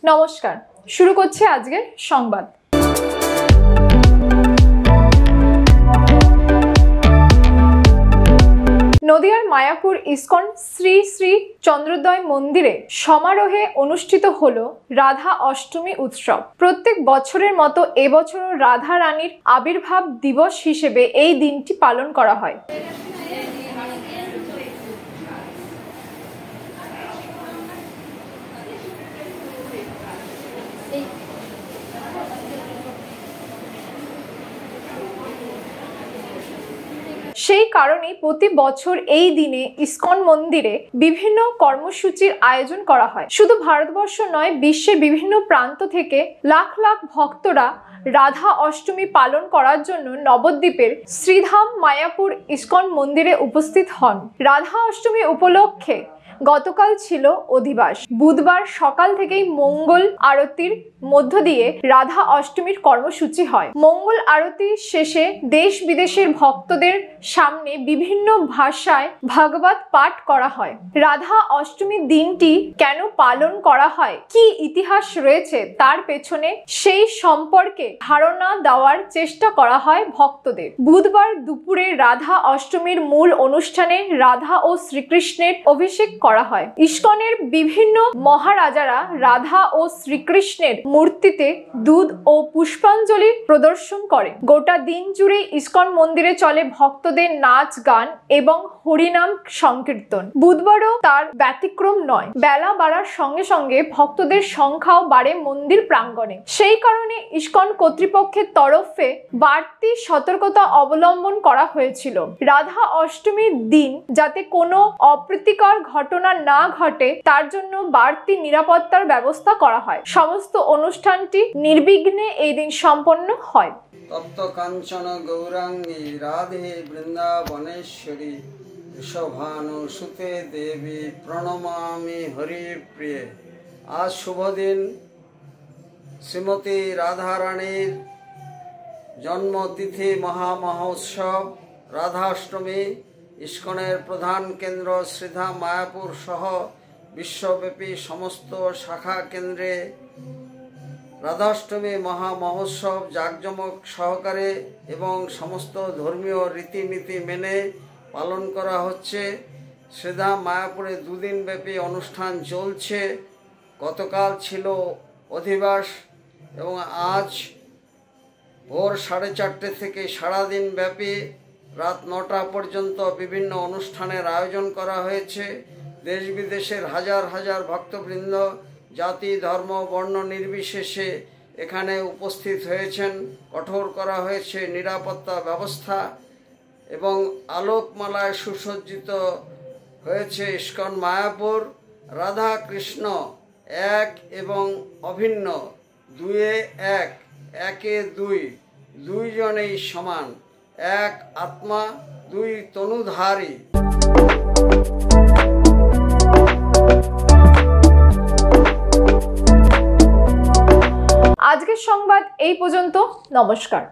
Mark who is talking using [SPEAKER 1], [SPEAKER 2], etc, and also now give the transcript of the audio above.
[SPEAKER 1] নমস্কার, শুরু করছি আজকের সংবাদ। নদিয়ার মায়াপুর ইস্কন শ্রী শ্রী চন্দ্রোদয় মন্দিরে সমারোহে অনুষ্ঠিত হলো রাধা অষ্টমী উৎসব। প্রত্যেক বছরের মতো এবছরও রাধা রানীর আবির্ভাব দিবস হিসেবে এই দিনটি পালন করা হয়। সেই কারণেই প্রতি বছর এই দিনে ইস্কন মন্দিরে বিভিন্ন কর্মসূচির আয়োজন করা হয়। শুধু ভারতবর্ষ নয়, বিশ্বের বিভিন্ন প্রান্ত থেকে লাখ লাখ ভক্তরা রাধা অষ্টমী পালন করার জন্য নবদ্বীপের শ্রীধাম মায়াপুর ইস্কন মন্দিরে উপস্থিত হন। রাধা অষ্টমী উপলক্ষে গতকাল ছিল অধিবাস। বুধবার সকাল থেকেই মঙ্গল আরতির মধ্য দিয়ে রাধা অষ্টমীর কর্মসূচি হয়। মঙ্গল আরতি শেষে দেশ বিদেশের ভক্তদের সামনে বিভিন্ন ভাষায় ভাগবত পাঠ করা হয়। রাধা অষ্টমীর দিনটি কেন পালন করা হয়, কি ইতিহাস রয়েছে তার পেছনে, সেই সম্পর্কে ধারণা দেওয়ার চেষ্টা করা হয় ভক্তদের। বুধবার দুপুরে রাধা অষ্টমীর মূল অনুষ্ঠানে রাধা ও শ্রীকৃষ্ণের অভিষেক করা হয়। ইস্কনের বিভিন্ন মহারাজারা রাধা ও শ্রীকৃষ্ণের মূর্তিতে দুধ ও পুষ্পাঞ্জলি প্রদর্শন করেন। গোটা দিন জুড়ে ইস্কন মন্দিরে চলে ভক্তদের নাচ, গান এবং হরিনাম সংকীর্তন। বুধবারও তার ব্যতিক্রম নয়। বেলা বাড়ার সঙ্গে সঙ্গে ভক্তদের সংখ্যাও বাড়ে মন্দির প্রাঙ্গণে। সেই কারণে ইস্কন কর্তৃপক্ষের তরফে বাড়তি সতর্কতা অবলম্বন করা হয়েছিল। রাধা অষ্টমীর দিন যাতে কোনো অপ্রীতিকর ঘটনা না ঘটে তার জন্য বাড়তি নিরাপত্তার ব্যবস্থা করা হয়। সমস্ত অনুষ্ঠানটি নির্বিঘ্নে এই দিন সম্পন্ন হয়।
[SPEAKER 2] তপ্ত কাঞ্চন গৌরাঙ্গী রাধে বৃন্দাবনেশ্বরী ঋষভানুসুতে দেবী প্রণমামি হরিপ্রিয়ে। আজ শুভ দিন, শ্রীমতী রাধারানীর জন্মতিথি মহামহোৎসব রাধাষ্টমী। ইস্কনের প্রধান কেন্দ্র শ্রীধাম মায়াপুর সহ বিশ্বব্যাপী সমস্ত শাখা কেন্দ্রে রাধাষ্টমী মহা মহোৎসব জাঁকজমক সহকারে এবং সমস্ত ধর্মীয় রীতিনীতি মেনে পালন করা হচ্ছে। শ্রীধাম মায়াপুরে দুদিন ব্যাপী অনুষ্ঠান চলছে। গতকাল ছিল অধিবাস এবং আজ ভোর 4:30 থেকে সারাদিন ব্যাপী রাত 9টা পর্যন্ত বিভিন্ন অনুষ্ঠানের আয়োজন করা হয়েছে। দেশ বিদেশের হাজার হাজার ভক্তবৃন্দ জাতি ধর্ম বর্ণ নির্বিশেষে এখানে উপস্থিত হয়েছেন। কঠোর করা হয়েছে নিরাপত্তা ব্যবস্থা এবং আলোকমালায় সুসজ্জিত হয়েছে ইস্কন মায়াপুর। রাধা কৃষ্ণ এক এবং অভিন্ন, দুয়ে এক, একে দুই, দুইজনেই সমান, এক আত্মা দুই তনুধারী।
[SPEAKER 1] আজকের সংবাদ এই পর্যন্ত। নমস্কার।